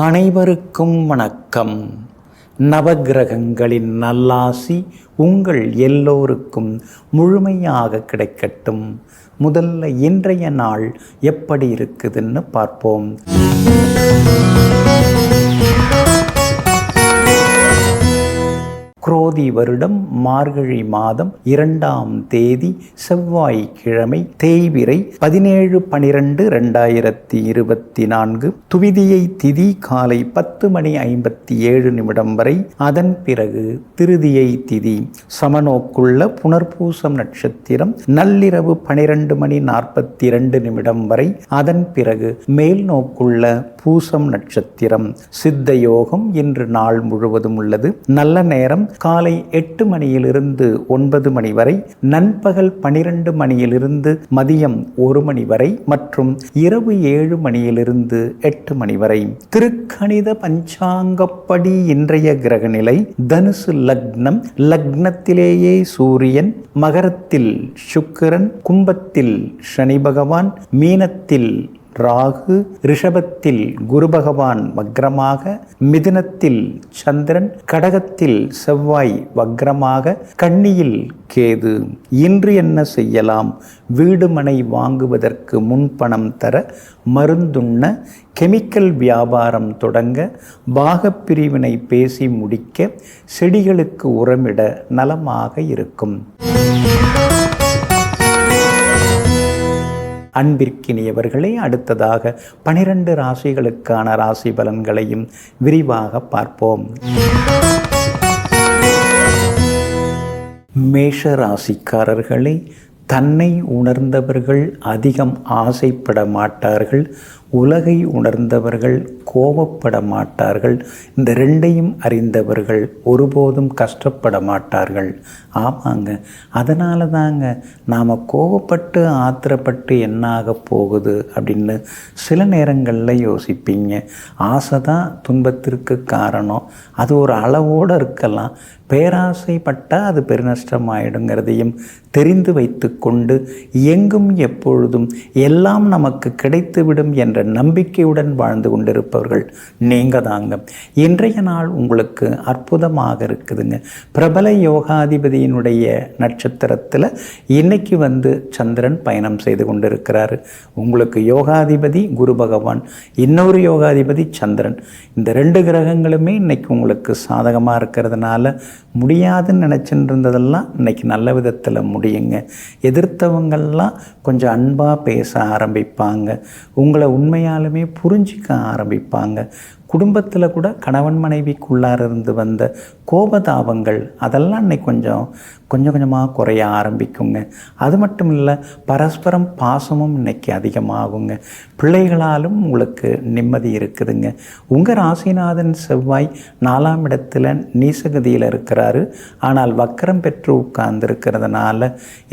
அனைவருக்கும் வணக்கம். நவகிரகங்களின் நல்லாசி உங்கள் எல்லோருக்கும் முழுமையாக கிடைக்கட்டும். முதல்ல இன்றைய நாள் எப்படி இருக்குதுன்னு பார்ப்போம். குரோதி வருடம் மார்கழி மாதம் 2ஆம் தேதி செவ்வாய்க்கிழமை, தேய்பிறை 17/12/2024. துவிதியை திதி காலை 10:57 வரை. அதன் பிறகு திருதியை திதி. சமநோக்குள்ள புனர்பூசம் நட்சத்திரம் நள்ளிரவு 12:42 வரை. அதன் பிறகு மேல் நோக்குள்ள பூசம் நட்சத்திரம். சித்த யோகம் இன்று நாள் முழுவதும் உள்ளது. நல்ல நேரம் காலை 8 மணியிலிருந்து 9 மணி வரை, நண்பகல் 12 மணியிலிருந்து மதியம் 1 மணி வரை மற்றும் இரவு 7 மணியிலிருந்து 8 மணி வரை. திருக்கணித பஞ்சாங்கப்படி இன்றைய கிரகநிலை தனுசு லக்னம். லக்னத்திலேயே சூரியன், மகரத்தில் சுக்கிரன், கும்பத்தில் சனி பகவான், மீனத்தில் ராகு, ரிஷபத்தில் குரு பகவான் வக்ரமாக, மிதுனத்தில் சந்திரன், கடகத்தில் செவ்வாய் வக்ரமாக, கன்னியில் கேது. இன்று என்ன செய்யலாம்? வீடு மனை வாங்குவதற்கு முன்பணம் தர, மருந்துண்ண, கெமிக்கல் வியாபாரம் தொடங்க, பாகப்பிரிவினை பேசி முடிக்க, செடிகளுக்கு உரமிட நலமாக இருக்கும். அன்பிற்கினியவர்களே, அடுத்ததாக 12 ராசிகளுக்கான ராசி பலன்களையும் விரிவாக பார்ப்போம். மேஷ ராசிக்காரர்களே, தன்னை உணர்ந்தவர்கள் அதிகம் ஆசைப்பட மாட்டார்கள். உலகை உணர்ந்தவர்கள் கோபப்பட மாட்டார்கள். இந்த ரெண்டையும் அறிந்தவர்கள் ஒருபோதும் கஷ்டப்பட மாட்டார்கள். ஆமாங்க, அதனால தாங்க நாம் கோபப்பட்டு ஆத்திரப்பட்டு என்ன ஆக போகுது அப்படின்னு சில நேரங்களில் யோசிப்பீங்க. ஆசை தான் துன்பத்திற்கு காரணம். அது ஒரு அளவோடு இருக்கலாம். பேராசைப்பட்டால் அது பெருநஷ்டமாயிடுங்கிறதையும் தெரிந்து வைத்து கொண்டு எங்கும் எப்பொழுதும் எல்லாம் நமக்கு கிடைத்துவிடும் என்ற நம்பிக்கையுடன் வாழ்ந்து கொண்டிருப்பவர்கள் நீங்கள் தாங்க. இன்றைய நாள் உங்களுக்கு அற்புதமாக இருக்குதுங்க. பிரபல யோகாதிபதியினுடைய நட்சத்திரத்தில் இன்னைக்கு சந்திரன் பயணம் செய்து கொண்டிருக்கிறாரு. உங்களுக்கு யோகாதிபதி குரு பகவான், இன்னொரு யோகாதிபதி சந்திரன். இந்த 2 கிரகங்களுமே இன்னைக்கு உங்களுக்கு சாதகமாக இருக்கிறதுனால முடியாதுன்னு நினச்சிட்டு இருந்ததெல்லாம் இன்னைக்கு நல்ல விதத்தில் முடியுங்க. எதிர்த்தவங்கள்லாம் கொஞ்சம் அன்பாக பேச ஆரம்பிப்பாங்க. உங்களை உண்மையாலுமே புரிஞ்சிக்க ஆரம்பிப்பாங்க. குடும்பத்தில் கூட கணவன் மனைவிக்குள்ளார இருந்து வந்த கோபதாபங்கள் அதெல்லாம் இன்னைக்கு கொஞ்சம் கொஞ்சமாக குறைய ஆரம்பிக்குங்க. அது மட்டும் இல்லை, பரஸ்பரம் பாசமும் இன்னைக்கு அதிகமாகுங்க. பிள்ளைகளாலும் உங்களுக்கு நிம்மதி இருக்குதுங்க. உங்கள் ராசிநாதன் செவ்வாய் 4ஆம் இடத்துல நீசகதியில் இருக்கிறாரு. ஆனால் வக்கரம் பெற்று உட்கார்ந்துருக்கிறதுனால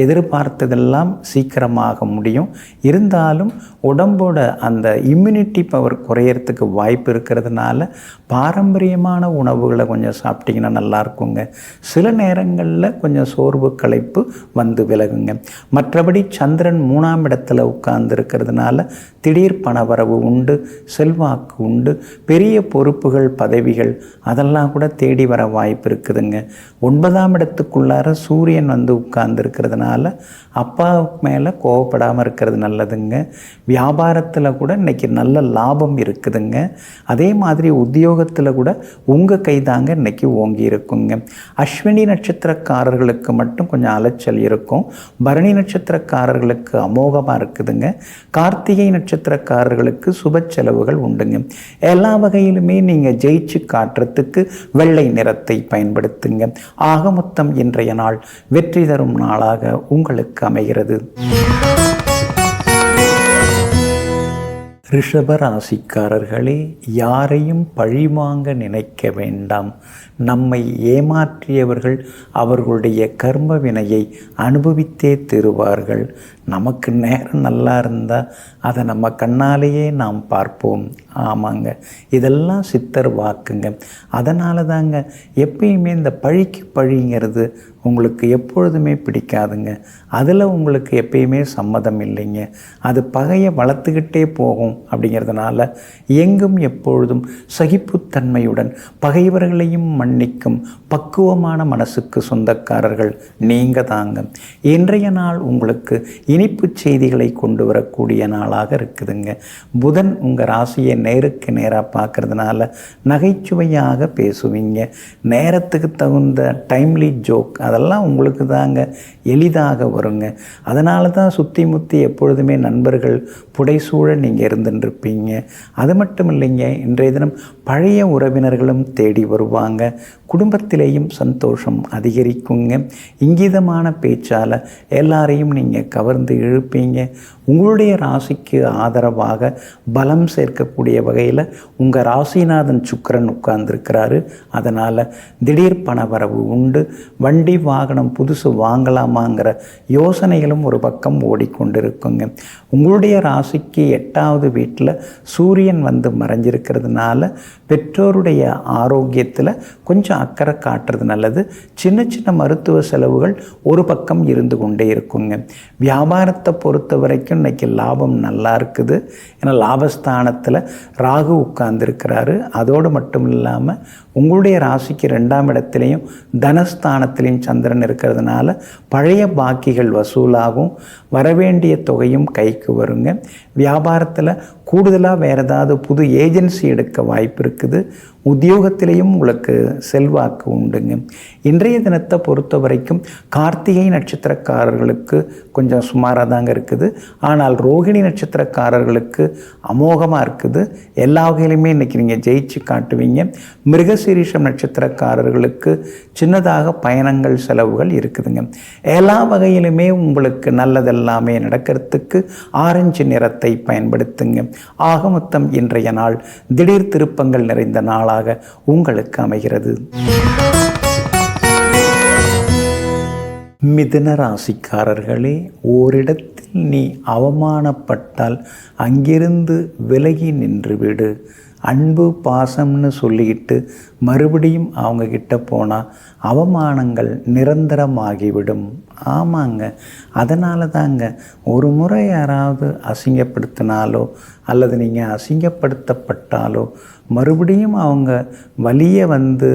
எதிர்பார்த்ததெல்லாம் சீக்கிரமாக முடியும். இருந்தாலும் உடம்போட அந்த இம்யூனிட்டி பவர் குறையறதுக்கு வாய்ப்பு இருக்கிறதுனால பாரம்பரியமான உணவுகளை கொஞ்சம் சாப்பிட்டிங்கன்னா நல்லா இருக்குங்க. சில நேரங்களில் கொஞ்சம் சோர்வு களைப்பு விலகுங்க. மற்றபடி சந்திரன் 3ஆம் இடத்துல உட்கார்ந்து இருக்கிறதுனால திடீர் பணவரவு உண்டு, செல்வாக்கு உண்டு, பெரிய பொறுப்புகள் பதவிகள் அதெல்லாம் கூட தேடி வர வாய்ப்பு இருக்குதுங்க. 9ஆம் இடத்துக்குள்ளார சூரியன் உட்கார்ந்து இருக்கிறதுனால அப்பாவுக்கு மேலே கோவப்படாமல் இருக்கிறது நல்லதுங்க. வியாபாரத்தில் கூட இன்னைக்கு நல்ல லாபம் இருக்குதுங்க. அதே மாதிரி உத்தியோகத்தில் கூட உங்கள் கைதாங்க இன்னைக்கு ஓங்கி இருக்குங்க. அஸ்வினி நட்சத்திரக்காரர்களுக்கு மட்டும் கொஞ்சம் அலைச்சல் இருக்கும். பரணி நட்சத்திரக்காரர்களுக்கு அமோகமாக இருக்குதுங்க. கார்த்திகை நட்சத்திரக்காரர்களுக்கு சுப செலவுகள் உண்டுங்க. எல்லா வகையிலுமே நீங்கள் ஜெயிச்சு காட்டுறதுக்கு வெள்ளை நிறத்தை பயன்படுத்துங்க. ஆக மொத்தம் இன்றைய நாள் வெற்றி தரும் நாளாக உங்களுக்கு அமைகிறது. ரிஷப ராசிக்காரர்களே, யாரையும் பழிவாங்க நினைக்க வேண்டாம். நம்மை ஏமாற்றியவர்கள் அவர்களுடைய கர்ம வினையை அனுபவித்தே தருவார்கள். நமக்கு நேரம் நல்லா இருந்தால் அதை நம்ம கண்ணாலேயே நாம் பார்ப்போம். ஆமாங்க, இதெல்லாம் சித்தர் வாக்குங்க. அதனால தாங்க எப்பயுமே இந்த பழிக்கு பழிங்கிறது உங்களுக்கு எப்பொழுதுமே பிடிக்காதுங்க. அதில் உங்களுக்கு எப்பயுமே சம்மதம் இல்லைங்க. அது பகையை வளர்த்துக்கிட்டே போகும். அப்படிங்கிறதுனால எங்கும் எப்பொழுதும் சகிப்புத்தன்மையுடன் பகைவர்களையும் மன்னிக்கும் பக்குவமான மனசுக்கு சொந்தக்காரர்கள் நீங்கள் தாங்க. இன்றைய நாள் உங்களுக்கு இனிப்பு செய்திகளை கொண்டு வரக்கூடிய நாளாக இருக்குதுங்க. புதன் உங்கள் ராசியை நேருக்கு நேராக பார்க்கறதுனால நகைச்சுவையாக பேசுவீங்க. நேரத்துக்கு தகுந்த டைம்லி ஜோக் அதெல்லாம் உங்களுக்கு தாங்க எளிதாக வருங்க. அதனால தான் சுற்றி முற்றி எப்பொழுதுமே நண்பர்கள் புடைசூழ நீங்கள் இருந்துருப்பீங்க. அது மட்டும் இல்லைங்க, இன்றைய தினம் பழைய உறவினர்களும் தேடி வருவாங்க. குடும்பத்திலேயும் சந்தோஷம் அதிகரிக்குங்க. இங்கிதமான பேச்சால் எல்லாரையும் நீங்கள் கவர்ந்து இழுப்பீங்க. உங்களுடைய ராசிக்கு ஆதரவாக பலம் சேர்க்கக்கூடிய வகையில் உங்கள் ராசிநாதன் சுக்கிரன் உட்கார்ந்துருக்கிறாரு. அதனால் திடீர் பணவரவு உண்டு. வண்டி வாகனம் புதுசு வாங்கலாமாங்கிற யோசனைகளும் ஒரு பக்கம் ஓடிக்கொண்டிருக்குங்க. உங்களுடைய ராசிக்கு 8வது வீட்டில் சூரியன் வந்து மறைஞ்சிருக்கிறதுனால பெற்றோருடைய ஆரோக்கியத்தில் கொஞ்சம் அக்கறை காட்டுறது நல்லது. சின்ன சின்ன மருத்துவ செலவுகள் ஒரு பக்கம் இருந்து கொண்டே இருக்குங்க. வியாபாரத்தை பொறுத்த வரைக்கும் இன்றைக்கி லாபம் நல்லா இருக்குது. ஏன்னா லாபஸ்தானத்தில் ராகு உட்கார்ந்துருக்கிறாரு. அதோடு மட்டும் இல்லாமல் உங்களுடைய ராசிக்கு 2ஆம் இடத்துலையும் தனஸ்தானத்திலையும் சந்திரன் இருக்கிறதுனால பழைய பாக்கிகள் வசூலாகும். வரவேண்டிய தொகையும் கைக்கு வருங்க. வியாபாரத்தில் கூடுதலாக வேறு ஏதாவது புது ஏஜென்சி எடுக்க வாய்ப்பு இருக்குது. உத்தியோகத்திலையும் உங்களுக்கு செல்வாக்கு உண்டுங்க. இன்றைய தினத்தை பொறுத்த வரைக்கும் கார்த்திகை நட்சத்திரக்காரர்களுக்கு கொஞ்சம் சுமாராக தாங்க இருக்குது. ஆனால் ரோகிணி நட்சத்திரக்காரர்களுக்கு அமோகமாக இருக்குது. எல்லா வகையிலுமே இன்றைக்கி நீங்கள் ஜெயிச்சு காட்டுவீங்க. மிருகசீரிஷம் நட்சத்திரக்காரர்களுக்கு சின்னதாக பயணங்கள் செலவுகள் இருக்குதுங்க. எல்லா வகையிலுமே உங்களுக்கு நல்லதெல்லாமே நடக்கிறதுக்கு ஆரஞ்சு நிறத்தை பயன்படுத்துங்க. ஆக மொத்தம் இன்றைய நாள் திடீர் திருப்பங்கள் நிறைந்த நாளாக உங்களுக்கு அமைகிறது. மிதுன ராசிக்காரர்களே, ஓரிடத்தில் நீ அவமானப்பட்டால் அங்கிருந்து விலகி நின்றுவிடு. அன்பு பாசம்னு சொல்லிக்கிட்டு மறுபடியும் அவங்கக்கிட்ட போனால் அவமானங்கள் நிரந்தரமாகிவிடும். ஆமாங்க, அதனால தாங்க ஒரு முறை யாராவது அசிங்கப்படுத்தினாலோ அல்லது நீங்கள் அசிங்கப்படுத்தப்பட்டாலோ மறுபடியும் அவங்க வலியை வந்து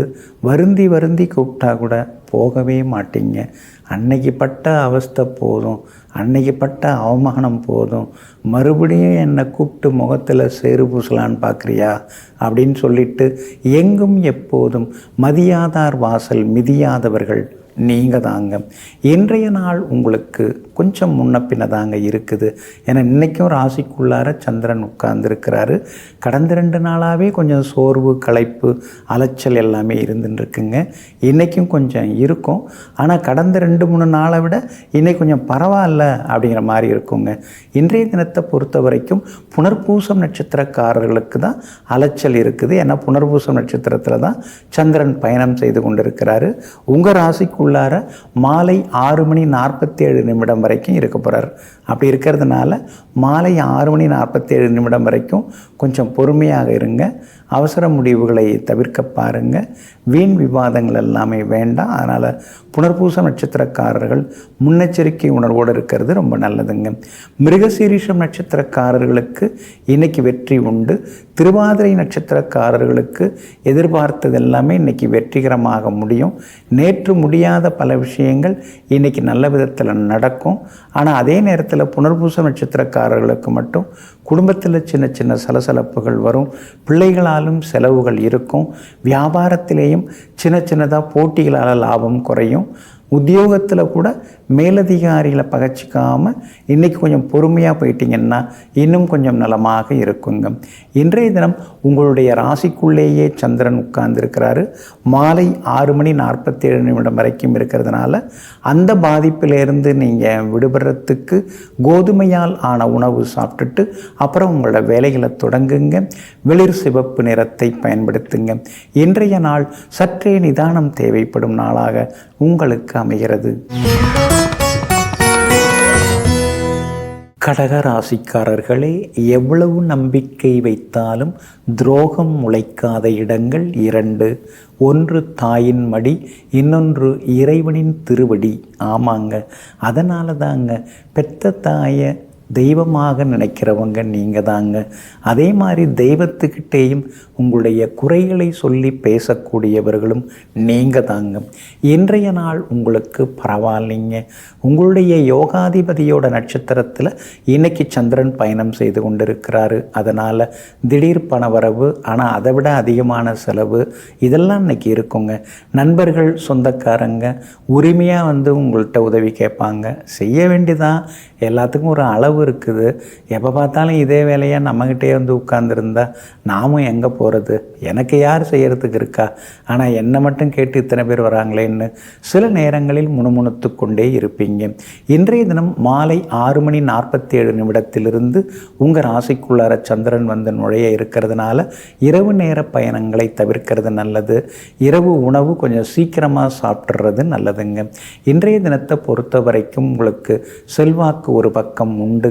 வருந்தி வருந்தி கூப்பிட்டா கூட போகவே மாட்டீங்க. அன்னைக்கு பட்ட அவஸ்தை போதும், அன்னைக்கு பட்ட அவமானம் போதும், மறுபடியும் என்னை கூப்பிட்டு முகத்தில் சேறு பூசலான்னு பார்க்குறியா அப்படின்னு சொல்லிட்டு எங்கும் எப்போதும் மதியாதார் வாசல் மிதியாதவர்கள் நீங்கள் தாங்க. இன்றைய நாள் உங்களுக்கு கொஞ்சம் முன்ன பின்ன தாங்க இருக்குது. ஏன்னா இன்றைக்கும் ராசிக்குள்ளார சந்திரன் உட்கார்ந்துருக்கிறாரு. கடந்த 2 நாளாகவே கொஞ்சம் சோர்வு, களைப்பு, அலைச்சல் எல்லாமே இருந்துருக்குங்க. இன்றைக்கும் கொஞ்சம் இருக்கும். ஆனால் கடந்த 2-3 நாளை விட இன்றைக்கி கொஞ்சம் பரவாயில்ல அப்படிங்கிற மாதிரி இருக்குங்க. இன்றைய தினத்தை பொறுத்த வரைக்கும் புனர்பூசம் நட்சத்திரக்காரர்களுக்கு தான் அலைச்சல் இருக்குது. ஏன்னா புனர்பூசம் நட்சத்திரத்தில் தான் சந்திரன் பயணம் செய்து கொண்டிருக்கிறாரு. உங்கள் ராசிக்குள்ளார மாலை 6:47 வரைக்கும் இருக்க போகிறார். அப்படி இருக்கிறதுனால மாலை 6:47 வரைக்கும் கொஞ்சம் பொறுமையாக இருங்க. அவசர முடிவுகளை தவிர்க்க பாருங்கள். வீண் விவாதங்கள் எல்லாமே வேண்டாம். அதனால் புனர்பூசம் நட்சத்திரக்காரர்கள் முன்னெச்சரிக்கை உணர்வோடு இருக்கிறது ரொம்ப நல்லதுங்க. மிருகசீரிஷம் நட்சத்திரக்காரர்களுக்கு இன்றைக்கி வெற்றி உண்டு. திருவாதிரை நட்சத்திரக்காரர்களுக்கு எதிர்பார்த்தது எல்லாமே இன்றைக்கி வெற்றிகரமாக முடியும். நேற்று முடியாத பல விஷயங்கள் இன்றைக்கி நல்ல விதத்தில் நடக்கும். ஆனால் அதே நேரத்தில் புனர்பூசம் நட்சத்திரக்காரர்களுக்கு மட்டும் குடும்பத்தில் சின்ன சின்ன சலசலப்புகள் வரும். பிள்ளைகளாலும் செலவுகள் இருக்கும். வியாபாரத்திலேயும் சின்ன சின்னதாக போட்டிகளால் லாபம் குறையும். உத்தியோகத்தில் கூட மேலதிகாரிகளை பகச்சிக்காமல் இன்றைக்கி கொஞ்சம் பொறுமையாக போயிட்டீங்கன்னா இன்னும் கொஞ்சம் நலமாக இருக்குங்க. இன்றைய தினம் உங்களுடைய ராசிக்குள்ளேயே சந்திரன் உட்கார்ந்துருக்கிறாரு. மாலை 6:47 வரைக்கும் இருக்கிறதுனால அந்த பாதிப்பிலேருந்து நீங்கள் விடுபடுறதுக்கு கோதுமையால் ஆன உணவு சாப்பிட்டுட்டு அப்புறம் உங்களோட வேலைகளை தொடங்குங்க. வெளிர் சிவப்பு நிறத்தை பயன்படுத்துங்க. இன்றைய நாள் சற்றே நிதானம் தேவைப்படும் நாளாக உங்களுக்கு அமைகிறது. கடக ராசிக்காரர்களே, எவ்வளவு நம்பிக்கை வைத்தாலும் துரோகம் முளைக்காத இடங்கள் இரண்டு. ஒன்று தாயின் மடி, இன்னொன்று இறைவனின் திருவடி. ஆமாங்க, அதனால தாங்க பெத்த தாயை தெய்வமாக நினைக்கிறவங்க நீங்கள் தாங்க. அதே மாதிரி தெய்வத்துக்கிட்டேயும் உங்களுடைய குறைகளை சொல்லி பேசக்கூடியவர்களும் நீங்கள் தாங்க. இன்றைய நாள் உங்களுக்கு பரவாயில்லைங்க. உங்களுடைய யோகாதிபதியோட நட்சத்திரத்தில் இன்னைக்கு சந்திரன் பயணம் செய்து கொண்டிருக்கிறாரு. அதனால் திடீர் பணவரவு, ஆனால் அதை விட அதிகமான செலவு, இதெல்லாம் இன்னைக்கு இருக்குங்க. நண்பர்கள் சொந்தக்காரங்க உரிமையாக உங்கள்கிட்ட உதவி கேட்பாங்க. செய்ய வேண்டியதான், எல்லாத்துக்கும் ஒரு அளவு இருக்குது. எப்போ பார்த்தாலும் இதே வேலையாக நம்மகிட்டே உட்கார்ந்துருந்தா நாமும் எங்கே போகிறது? எனக்கு யார் செய்கிறதுக்கு இருக்கா? ஆனால் என்னை மட்டும் கேட்டு இத்தனை பேர் வராங்களேன்னு சில நேரங்களில் முணுமுணுத்து கொண்டே இருப்பீங்க. இன்றைய தினம் மாலை 6:47 உங்கள் ராசிக்குள்ளார சந்திரன் நுழைய இருக்கிறதுனால இரவு நேர பயணங்களை தவிர்க்கிறது நல்லது. இரவு உணவு கொஞ்சம் சீக்கிரமாக சாப்பிட்றது நல்லதுங்க. இன்றைய தினத்தை பொறுத்த வரைக்கும் உங்களுக்கு செல்வாக்கு ஒரு பக்கம் உண்டுங்க.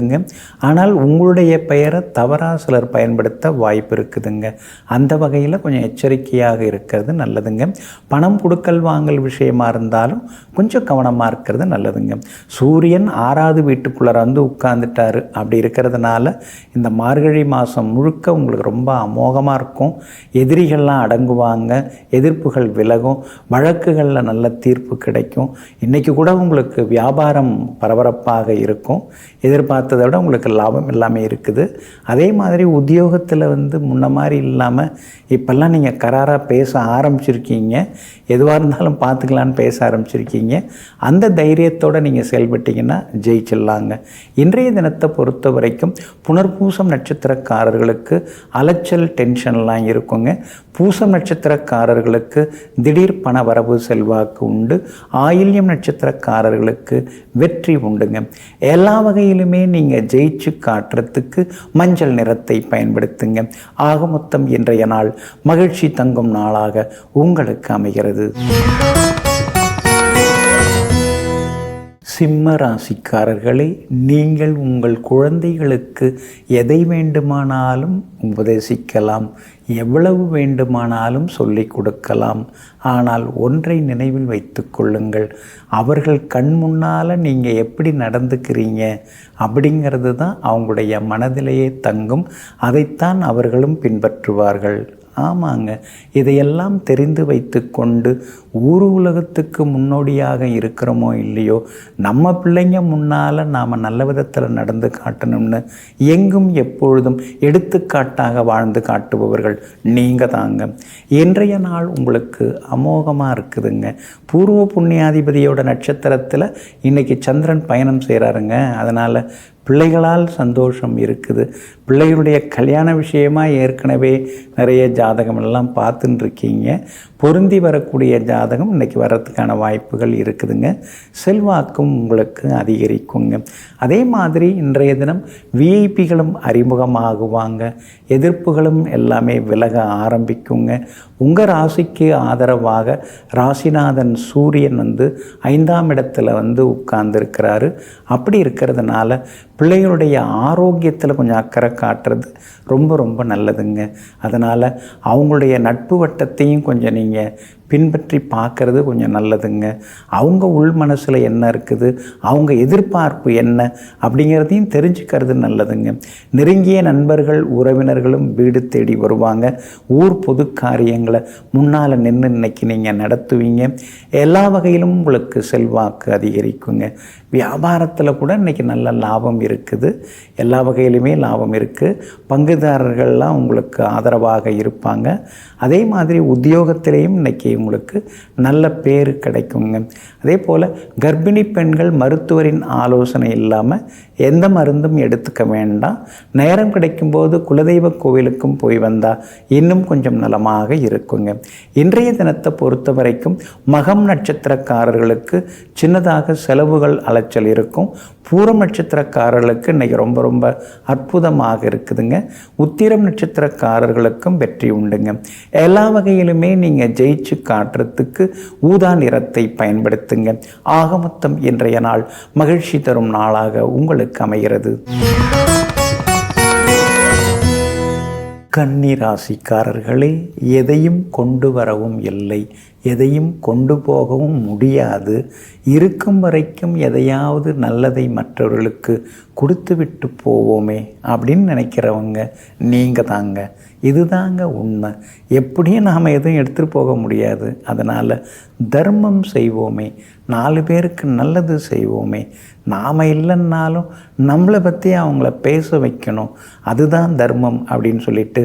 ஆனால் உங்களுடைய பெயரை தவறாக சிலர் பயன்படுத்த வாய்ப்பு இருக்குதுங்க. அந்த வகையில் கொஞ்சம் எச்சரிக்கையாக இருக்கிறது நல்லதுங்க. பணம் கொடுக்கல் வாங்கல் விஷயமா இருந்தாலும் கொஞ்சம் கவனமாக இருக்கிறது நல்லதுங்க. சூரியன் 6வது வீட்டுக்குள்ளே உட்கார்ந்துட்டாரு. அப்படி இருக்கிறதுனால இந்த மார்கழி மாதம் முழுக்க உங்களுக்கு ரொம்ப அமோகமாக இருக்கும். எதிரிகள்லாம் அடங்குவாங்க, எதிர்ப்புகள் விலகும், வழக்குகளில் நல்ல தீர்ப்பு கிடைக்கும். இன்றைக்கி கூட உங்களுக்கு வியாபாரம் பரபரப்பாக இருக்கும். எதிர்பார்த்ததை விட உங்களுக்கு லாபம் எல்லாமே இருக்குது. அதே மாதிரி உத்தியோகத்தில் முன்ன மாதிரி இல்லாமல் இப்போல்லாம் நீங்கள் கராராக பேச ஆரம்பிச்சிருக்கீங்க. எதுவாக இருந்தாலும் பார்த்துக்கலான்னு பேச ஆரம்பிச்சிருக்கீங்க. அந்த தைரியத்தோடு நீங்கள் செயல்பட்டீங்கன்னா ஜெயிச்சிடலாங்க. இன்றைய தினத்தை பொறுத்த வரைக்கும் புனர்பூசம் நட்சத்திரக்காரர்களுக்கு அலைச்சல் டென்ஷன்லாம் இருக்குங்க. பூசம் நட்சத்திரக்காரர்களுக்கு திடீர் பண வரவு செல்வாக்கு உண்டு. ஆயில்யம் நட்சத்திரக்காரர்களுக்கு வெற்றி உண்டுங்க. எல்லா வகையிலுமே நீங்கள் ஜெயிச்சு காட்டுறதுக்கு மஞ்சள் நிறத்தை பயன்படுத்துங்க. ஆக மொத்தம் இன்றைய நாள் மகிழ்ச்சி தங்கும் நாளாக உங்களுக்கு அமைகிறது. சிம்ம ராசிக்காரர்களே, நீங்கள் உங்கள் குழந்தைகளுக்கு எதை வேண்டுமானாலும் உபதேசிக்கலாம், எவ்வளவு வேண்டுமானாலும் சொல்லிக் கொடுக்கலாம். ஆனால் ஒன்றை நினைவில் வைத்து கொள்ளுங்கள், அவர்கள் கண் முன்னால் நீங்கள் எப்படி நடந்துக்கிறீங்க அப்படிங்கிறது தான் அவங்களுடைய மனதிலேயே தங்கும். அதைத்தான் அவர்களும் பின்பற்றுவார்கள். ஆமாங்க, இதையெல்லாம் தெரிந்து வைத்து கொண்டு ஊர் உலகத்துக்கு முன்னோடியாக இருக்கிறோமோ இல்லையோ, நம்ம பிள்ளைங்க முன்னால் நாம் நல்ல விதத்தில் நடந்து காட்டணும்னு எங்கும் எப்பொழுதும் எடுத்துக்காட்டாக வாழ்ந்து காட்டுபவர்கள் நீங்கள் தாங்க. இன்றைய நாள் உங்களுக்கு அமோகமாக இருக்குதுங்க. பூர்வ புண்ணியாதிபதியோட நட்சத்திரத்தில் இன்றைக்கி சந்திரன் பயணம் செய்கிறாருங்க. அதனால் பிள்ளைகளால் சந்தோஷம் இருக்குது. பிள்ளைகளுடைய கல்யாண விஷயமாக ஏற்கனவே நிறைய ஜாதகமெல்லாம் பார்த்துன்னு இருக்கீங்க. பொருந்தி வரக்கூடிய ஜாதகம் இன்றைக்கி வர்றதுக்கான வாய்ப்புகள் இருக்குதுங்க. செல்வாக்கும் உங்களுக்கு அதிகரிக்குங்க. அதே மாதிரி இன்றைய தினம் விஐபிகளும் அறிமுகமாகுவாங்க. எதிர்ப்புகளும் எல்லாமே விலக ஆரம்பிக்குங்க. உங்கள் ராசிக்கு ஆதரவாக ராசிநாதன் சூரியன் 5ஆம் இடத்துல உட்கார்ந்துருக்கிறாரு. அப்படி இருக்கிறதுனால பிள்ளைகளுடைய ஆரோக்கியத்தில் கொஞ்சம் அக்கறை காட்டுறது ரொம்ப ரொம்ப நல்லதுங்க. அதனால் அவங்களுடைய நட்பு வட்டத்தையும் கொஞ்சம் நீங்கள் பின்பற்றி பார்க்குறது கொஞ்சம் நல்லதுங்க. அவங்க உள் மனசில் என்ன இருக்குது, அவங்க எதிர்பார்ப்பு என்ன அப்படிங்கிறதையும் தெரிஞ்சுக்கிறது நல்லதுங்க. நெருங்கிய நண்பர்கள் உறவினர்களும் வீடு தேடி வருவாங்க. ஊர் பொது காரியங்களை முன்னால் நின்று இன்னைக்கு நீங்கள் நடத்துவீங்க. எல்லா வகையிலும் உங்களுக்கு செல்வாக்கு அதிகரிக்குங்க. வியாபாரத்தில் கூட இன்றைக்கி நல்ல லாபம் இருக்குது. எல்லா வகையிலுமே லாபம் இருக்குது. பங்குதாரர்கள்லாம் உங்களுக்கு ஆதரவாக இருப்பாங்க. அதே மாதிரி உத்தியோகத்திலேயும் இன்றைக்கி உங்களுக்கு நல்ல பேர் கிடைக்குங்க. அதே போல் கர்ப்பிணி பெண்கள் மருத்துவரின் ஆலோசனை இல்லாமல் எந்த மருந்தும் எடுத்துக்க வேண்டாம். நேரம் கிடைக்கும்போது குலதெய்வ கோவிலுக்கும் போய் வந்தால் இன்னும் கொஞ்சம் நலமாக இருக்குங்க. இன்றைய தினத்தை பொறுத்த வரைக்கும் மகம் நட்சத்திரக்காரர்களுக்கு சின்னதாக செலவுகள் அலைச்சல் இருக்கும். பூரம் நட்சத்திரக்காரர்களுக்கு இன்றைக்கி ரொம்ப ரொம்ப அற்புதமாக இருக்குதுங்க. உத்திரம் நட்சத்திரக்காரர்களுக்கும் வெற்றி உண்டுங்க. எல்லா வகையிலுமே நீங்கள் ஜெயிச்சு காட்டுறதுக்கு ஊதா நிறத்தை பயன்படுத்துங்க. ஆக மொத்தம் இன்றைய நாள் மகிழ்ச்சி தரும் நாளாக உங்களுக்கு அமைகிறது. கன்னி ராசிக்காரர்களே, எதையும் கொண்டு வரவும் இல்லை, எதையும் கொண்டு போகவும் முடியாது. இருக்கும் வரைக்கும் எதையாவது நல்லதை மற்றவர்களுக்கு கொடுத்து விட்டு போவோமே அப்படின்னு நினைக்கிறவங்க நீங்கள் தாங்க. இதுதாங்க உண்மை. எப்படியும் நாம் எதுவும் எடுத்துகிட்டு போக முடியாது. அதனால் தர்மம் செய்வோமே, 4 பேருக்கு நல்லது செய்வோமே. நாம் இல்லைன்னாலும் நம்மளை பற்றி அவங்கள பேச வைக்கணும், அதுதான் தர்மம் அப்படின்னு சொல்லிட்டு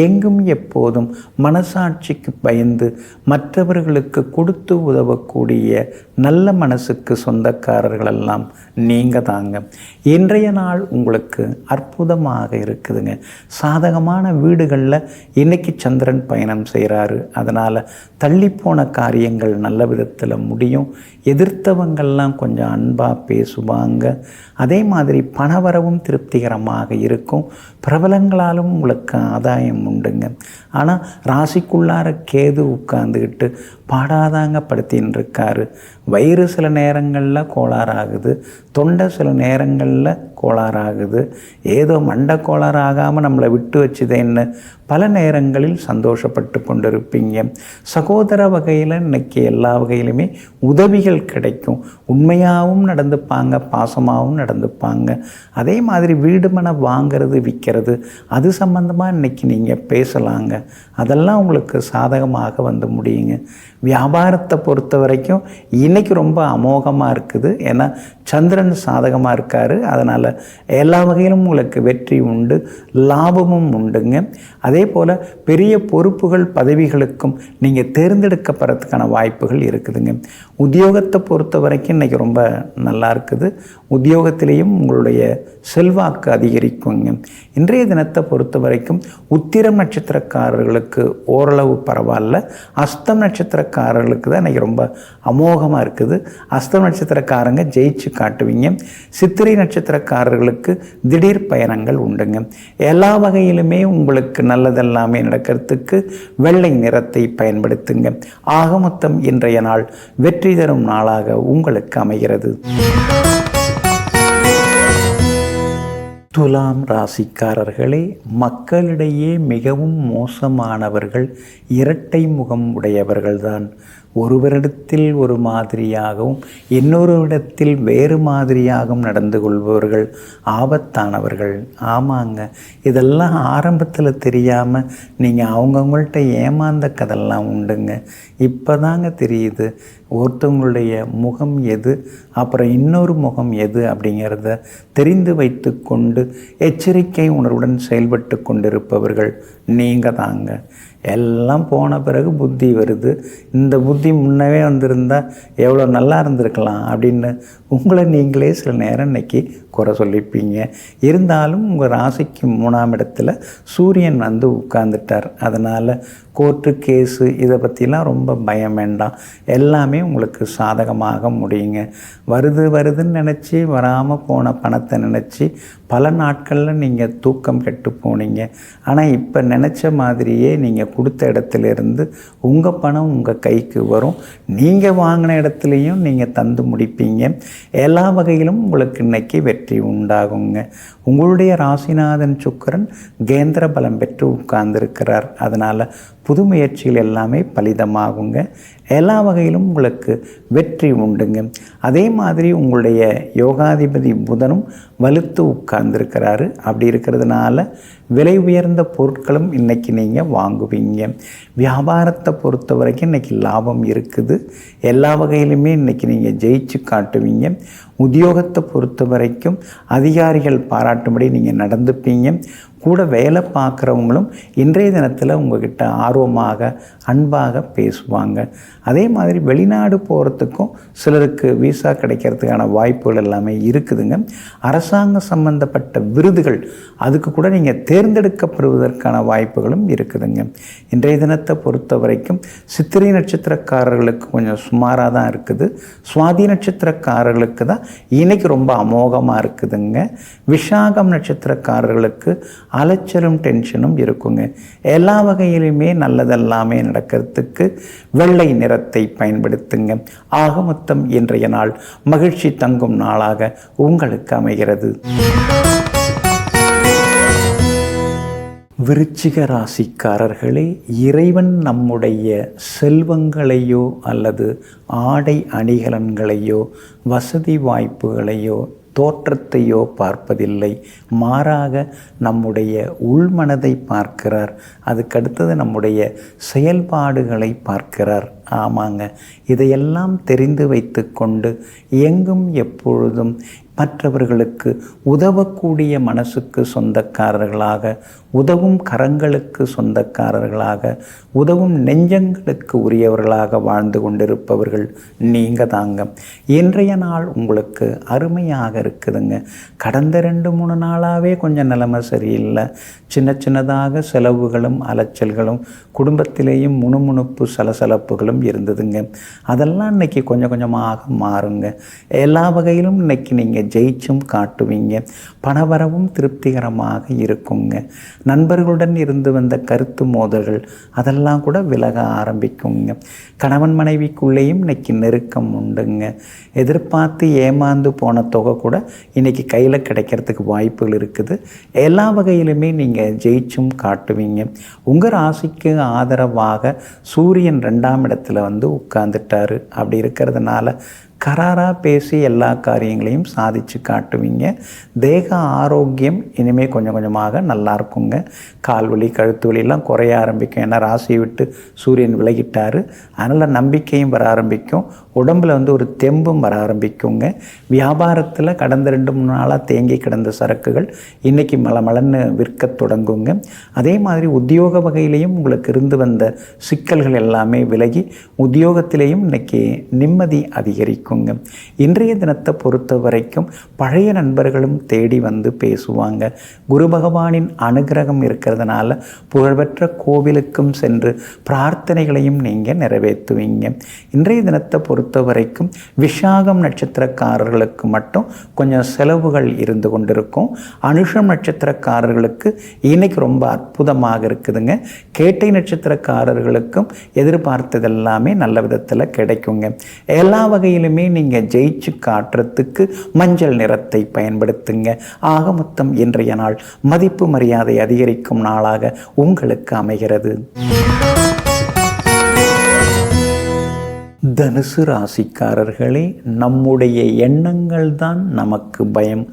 எங்கும் எப்போதும் மனசாட்சிக்கு பயந்து மற்றவர்களுக்கு கொடுத்து உதவக்கூடிய நல்ல மனசுக்கு சொந்தக்காரர்களெல்லாம் நீங்கள் தாங்க. இன்றைய நாள் உங்களுக்கு அற்புதமாக இருக்குதுங்க. சாதகமான வீடுகளில் இன்றைக்கி சந்திரன் பயணம் செய்கிறாரு. அதனால் தள்ளிப்போன காரியங்கள் நல்ல விதத்தில் முடியும். எதிர்த்தவங்கள்லாம் கொஞ்சம் அன்பாக பேசுவாங்க. அதே மாதிரி பணவரவும் திருப்திகரமாக இருக்கும். பிரபலங்களாலும் உங்களுக்கு ஆதாயம் உண்டுங்க. ஆனால் ராசிக்குள்ளார கேது உட்கார்ந்துக்கிட்டு பாடாதாங்க படுத்தின்னு இருக்காரு. வயிறு சில நேரங்களில் கோளாறாகுது, தொண்டை சில நேரங்களில் கோளாறாகுது. ஏதோ மண்டை கோளாறாகாமல் நம்மளை விட்டு வச்சுதேன்னு பல நேரங்களில் சந்தோஷப்பட்டு கொண்டிருப்பீங்க. சகோதர வகையில் இன்னைக்கு எல்லா வகையிலுமே உதவிகள் கிடைக்கும். உண்மையாகவும் நடந்துப்பாங்க, பாசமாகவும் நடந்துப்பாங்க. அதே மாதிரி வீடு மனை வாங்கிறது விற்கிறது அது சம்பந்தமாக இன்றைக்கி நீங்கள் பேசலாங்க. அதெல்லாம் உங்களுக்கு சாதகமாக வந்து முடியுங்க. வியாபாரத்தை பொறுத்த வரைக்கும் இன்றைக்கி ரொம்ப அமோகமாக இருக்குது. ஏன்னா சந்திரன் சாதகமாக இருக்கார். அதனால் எல்லா வகையிலும் உங்களுக்கு வெற்றி உண்டு, லாபமும் உண்டுங்க. அதே போல் பெரிய பொறுப்புகள் பதவிகளுக்கும் நீங்கள் தேர்ந்தெடுக்கப்படுறதுக்கான வாய்ப்புகள் இருக்குதுங்க. உத்தியோகத்தை பொறுத்த வரைக்கும் இன்றைக்கி ரொம்ப நல்லா இருக்குது. உத்தியோகத்திலேயும் உங்களுடைய செல்வாக்கு அதிகரிக்குங்க. இன்றைய தினத்தை பொறுத்த வரைக்கும் உத்திரம் நட்சத்திரக்காரர்களுக்கு ஓரளவு பரவாயில்ல. அஸ்தம் நட்சத்திரக்காரர்களுக்கு தான் இன்றைக்கி ரொம்ப அமோகமாக இருக்குது. அஸ்தம் நட்சத்திரக்காரங்க ஜெயிச்சு காட்டுவீங்க. சித்திரை நட்சத்திரக்காரர்களுக்கு திடீர் பயணங்கள் உண்டுங்க. எல்லா வகையிலுமே உங்களுக்கு நல்லதெல்லாமே நடக்கிறதுக்கு வெள்ளை நிறத்தை பயன்படுத்துங்க. ஆக மொத்தம் இன்றைய நாள் வெற்றி தரும் நாளாக உங்களுக்கு அமைகிறது. துலாம் ராசிக்காரர்களே, மக்களிடையே மிகவும் மோசமானவர்கள் இரட்டை முகம் உடையவர்கள்தான். ஒருவரிடத்தில் ஒரு மாதிரியாகவும் இன்னொரு இடத்தில் வேறு மாதிரியாகவும் நடந்து கொள்பவர்கள் ஆபத்தானவர்கள். ஆமாங்க, இதெல்லாம் ஆரம்பத்தில் தெரியாமல் நீங்கள் அவங்கவுங்கள்ட்ட ஏமாந்த கதெல்லாம் உண்டுங்க. இப்போ தாங்க தெரியுது ஒருத்தவங்களுடைய முகம் எது, அப்புறம் இன்னொரு முகம் எது அப்படிங்கிறத தெரிந்து வைத்து கொண்டு எச்சரிக்கை உணர்வுடன் செயல்பட்டு கொண்டிருப்பவர்கள் நீங்கள் தாங்க. எல்லாம் போன பிறகு புத்தி வருது. இந்த புத்தி முன்னவே வந்திருந்தால் எவ்வளோ நல்லா இருந்திருக்கலாம் அப்படின்னு உங்களை நீங்களே சில நேரம் இன்றைக்கி குறை சொல்லிப்பீங்க. இருந்தாலும் உங்கள் ராசிக்கு 3ஆம் இடத்துல சூரியன் வந்து உட்கார்ந்துட்டார். அதனால் கோர்ட்டு கேஸு இதை பற்றிலாம் ரொம்ப பயம் வேண்டாம். எல்லாமே உங்களுக்கு சாதகமாக முடியுங்க. வருதுன்னு நினச்சி வராமல் போன பணத்தை நினச்சி பல நாட்களில் நீங்கள் தூக்கம் கெட்டு போனீங்க. ஆனால் இப்போ நினச்ச மாதிரியே நீங்கள் கொடுத்த இடத்துலேருந்து உங்கள் பணம் உங்கள் கைக்கு வரும். நீங்கள் வாங்கின இடத்துலையும் நீங்கள் தந்து முடிப்பீங்க. எல்லா வகையிலும் உங்களுக்கு இன்றைக்கி வெற்றி உண்டாகுங்க. உங்களுடைய ராசிநாதன் சுக்கிரன் கேந்திர பலம் பெற்று உட்கார்ந்துருக்கிறார். அதனால் புது முயற்சிகள் எல்லாமே பலிதமாகுங்க. எல்லா வகையிலும் உங்களுக்கு வெற்றி உண்டுங்க. அதே மாதிரி உங்களுடைய யோகாதிபதி புதனும் வலுத்து உட்கார்ந்துருக்கிறாரு. அப்படி இருக்கிறதுனால விலை உயர்ந்த பொருட்களும் இன்றைக்கி நீங்கள் வாங்குவீங்க. வியாபாரத்தை பொறுத்த வரைக்கும் இன்றைக்கி லாபம் இருக்குது. எல்லா வகையிலுமே இன்றைக்கி நீங்கள் ஜெயிச்சு காட்டுவீங்க. உத்தியோகத்தை பொறுத்த வரைக்கும் அதிகாரிகள் பாராட்டும்படி நீங்கள் நடந்துப்பீங்க. கூட வேலை பார்க்குறவங்களும் இன்றைய தினத்தில் உங்கள்கிட்ட ஆர்வமாக அன்பாக பேசுவாங்க. அதே மாதிரி வெளிநாடு போகிறதுக்கும் சிலருக்கு விசா கிடைக்கிறதுக்கான வாய்ப்புகள் எல்லாமே இருக்குதுங்க. அரசாங்க சம்பந்தப்பட்ட விருதுகள் அதுக்கு கூட நீங்கள் தேர்ந்தெடுக்கப்படுவதற்கான வாய்ப்புகளும் இருக்குதுங்க. இன்றைய தினத்தை தினத்தை பொறுத்த வரைக்கும் சித்திரை நட்சத்திரக்காரர்களுக்கு கொஞ்சம் சுமாராக தான் இருக்குது. சுவாதி நட்சத்திரக்காரர்களுக்கு தான் இன்னைக்கு ரொம்ப அமோகமாக இருக்குதுங்க. விஷாகம் நட்சத்திரக்காரர்களுக்கு அலைச்சலும் டென்ஷனும் இருக்குங்க. எல்லா வகையிலுமே நல்லதெல்லாமே நடக்கிறதுக்கு வெள்ளை நிறத்தை பயன்படுத்துங்க. ஆக மொத்தம் இன்றைய நாள் மகிழ்ச்சி தங்கும் நாளாக உங்களுக்கு அமைகிறது. விருச்சிக ராசிக்காரர்களே, இறைவன் நம்முடைய செல்வங்களையோ அல்லது ஆடை அணிகலன்களையோ வசதி வாய்ப்புகளையோ தோற்றத்தையோ பார்ப்பதில்லை. மாறாக நம்முடைய உள்மனதை பார்க்கிறார். அதுக்கடுத்தது நம்முடைய செயல்பாடுகளை பார்க்கிறார். ஆமாங்க, இதையெல்லாம் தெரிந்து வைத்து கொண்டு எங்கும் எப்பொழுதும் மற்றவர்களுக்கு உதவக்கூடிய மனசுக்கு சொந்தக்காரர்களாக, உதவும் கரங்களுக்கு சொந்தக்காரர்களாக, உதவும் நெஞ்சங்களுக்கு உரியவர்களாக வாழ்ந்து கொண்டிருப்பவர்கள் நீங்கள் தாங்க. இன்றைய நாள் உங்களுக்கு அருமையாக இருக்குதுங்க. கடந்த 2-3 நாளாகவே கொஞ்சம் நிலைமை சரியில்லை. சின்ன சின்னதாக செலவுகளும் அலைச்சல்களும் குடும்பத்திலேயும் முணுமுணுப்பு சலசலப்புகளும் இருந்ததுங்க. அதெல்லாம் இன்னைக்கு கொஞ்சம் கொஞ்சமாக மாறுங்க. எல்லா வகையிலும் இன்னைக்கு நீங்கள் ஜெயிச்சும் காட்டுவீங்க. பணவரவும் திருப்திகரமாக இருக்குங்க. நண்பர்களுடன் இருந்து வந்த கருத்து மோதல்கள் அதெல்லாம் கூட விலக ஆரம்பிக்குங்க. கணவன் மனைவிக்குள்ளேயும் இன்னைக்கு நெருக்கம் உண்டுங்க. எதிர்பார்த்து ஏமாந்து போன தொகை கூட இன்னைக்கு கையில் கிடைக்கிறதுக்கு வாய்ப்புகள் இருக்குது. எல்லா வகையிலுமே நீங்கள் ஜெயிச்சும் காட்டுவீங்க. உங்கள் ராசிக்கு ஆதரவாக சூரியன் 2ஆம் இடத்துல வந்து உட்கார்ந்துட்டாரு. அப்படி இருக்கிறதுனால கராராக பேசி எல்லா காரியங்களையும் சாதித்து காட்டுவீங்க. தேக ஆரோக்கியம் இனிமேல் கொஞ்சம் கொஞ்சமாக நல்லா இருக்குங்க. கால்வலி கழுத்து வலியெல்லாம் குறைய ஆரம்பிக்கும். ஏன்னா ராசியை விட்டு சூரியன் விலகிட்டார். அதனால் நம்பிக்கையும் வர ஆரம்பிக்கும். உடம்பில் வந்து ஒரு தெம்பும் வர ஆரம்பிக்குங்க. வியாபாரத்தில் கடந்த 2-3 நாளாக தேங்கி கிடந்த சரக்குகள் இன்றைக்கி மலமலன்னு விற்க தொடங்குங்க. அதே மாதிரி உத்தியோக வகையிலையும் உங்களுக்கு இருந்து வந்த சிக்கல்கள் எல்லாமே விலகி உத்தியோகத்திலேயும் இன்றைக்கி நிம்மதி அதிகரிக்கும். இன்றைய தினத்தை பொறுத்த வரைக்கும் பழைய நண்பர்களும் தேடி வந்து பேசுவாங்க. குரு பகவானின் அனுகிரகம் இருக்கிறதுனால புகழ்பெற்ற கோவிலுக்கும் சென்று பிரார்த்தனைகளையும் நீங்கள் நிறைவேற்றுவீங்க. இன்றைய தினத்தை பொறுத்த வரைக்கும் விஷாகம் நட்சத்திரக்காரர்களுக்கு மட்டும் கொஞ்சம் செலவுகள் இருந்து கொண்டிருக்கும். அனுஷம் நட்சத்திரக்காரர்களுக்கு இன்னைக்கு ரொம்ப அற்புதமாக இருக்குதுங்க. கேட்டை நட்சத்திரக்காரர்களுக்கும் எதிர்பார்த்ததெல்லாமே நல்ல விதத்தில் கிடைக்குங்க. எல்லா வகையிலுமே நீங்கள் ஜெயிச்சு காட்டுறதுக்கு மஞ்சள் நிறத்தை பயன்படுத்துங்க. ஆக மொத்தம் இன்றைய நாள் மதிப்பு மரியாதை அதிகரிக்கும் நாளாக உங்களுக்கு அமைகிறது. தனுசு ராசிக்காரர்களே, நம்முடைய எண்ணங்கள் தான் நமக்கு பயம்.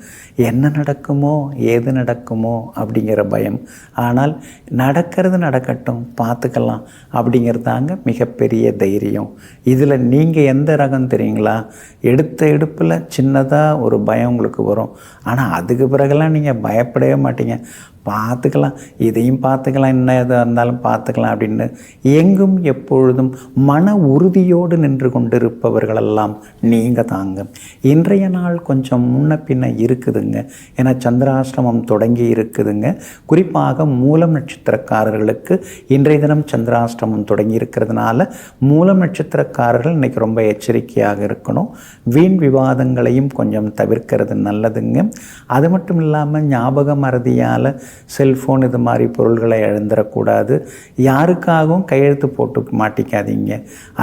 என்ன நடக்குமோ ஏது நடக்குமோ அப்படிங்கிற பயம். ஆனால் நடக்கிறது நடக்கட்டும், பார்த்துக்கலாம் அப்படிங்கிறதாங்க மிகப்பெரிய தைரியம். இதில் நீங்கள் எந்த ரகம் தெரியுங்களா? எடுப்பில் சின்னதாக ஒரு பயம் உங்களுக்கு வரும். ஆனால் அதுக்கு பிறகுலாம் நீங்கள் பயப்படவே மாட்டீங்க. பார்த்துக்கலாம், இதையும் பார்த்துக்கலாம், என்ன எதாக இருந்தாலும் பார்த்துக்கலாம் அப்படின்னு எங்கும் எப்பொழுதும் மன உறுதியோடு நின்று கொண்டிருப்பவர்களெல்லாம் நீங்கள் தாங்க. இன்றைய நாள் கொஞ்சம் முன்ன பின்ன இருக்குதுங்க. ஏன்னா சந்திராஷ்டமம் தொடங்கி இருக்குதுங்க. குறிப்பாக மூலம் நட்சத்திரக்காரர்களுக்கு இன்றைய தினம் சந்திராஷ்டமம் தொடங்கி இருக்கிறதுனால மூலம் நட்சத்திரக்காரர்கள் இன்றைக்கி ரொம்ப எச்சரிக்கையாக இருக்கணும். வீண் விவாதங்களையும் கொஞ்சம் தவிர்க்கிறது நல்லதுங்க. அது மட்டும் இல்லாமல் ஞாபக மறதியால் செல்ஃபோன் இது மாதிரி பொருள்களை இழந்துடக்கூடாது. யாருக்காகவும் கையெழுத்து போட்டு மாட்டிக்காதீங்க.